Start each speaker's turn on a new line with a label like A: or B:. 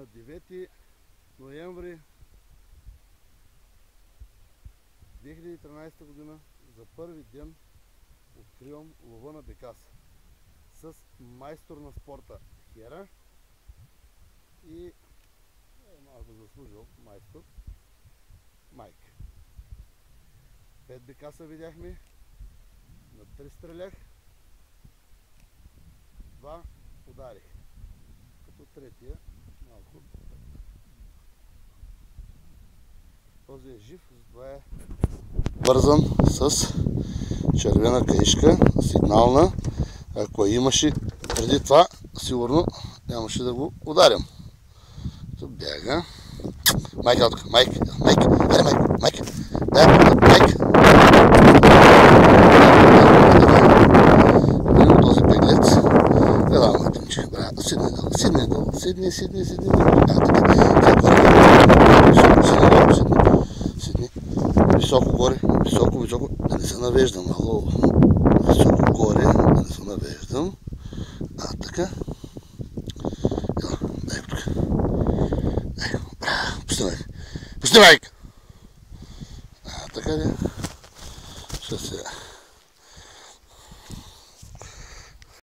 A: на 9 ноември 2013 година за първи ден откривам лова на бекас с майстор на спорта Хера и малко заслужил майстор Майк. 5 бекаса видяхме, на 3 стрелях, 2 ударих, като третия малко. Този е жив, затова е вързан с червена каишка, сигнална. Ако имаше преди това, сигурно нямаше да го ударям. Тук бяга. Майк, Майк, Майк, дай, Майк, Майк, дай, Майк. Видим този беглец. Еда, мътъмче, брат, седни долу, седни. Седни. Високо горе, високо, да не се навеждам, ало. Високо горе, да не се навеждам. Така. Дай го тук. Дай го, браво, пусти Майк. Така ли? Ще се...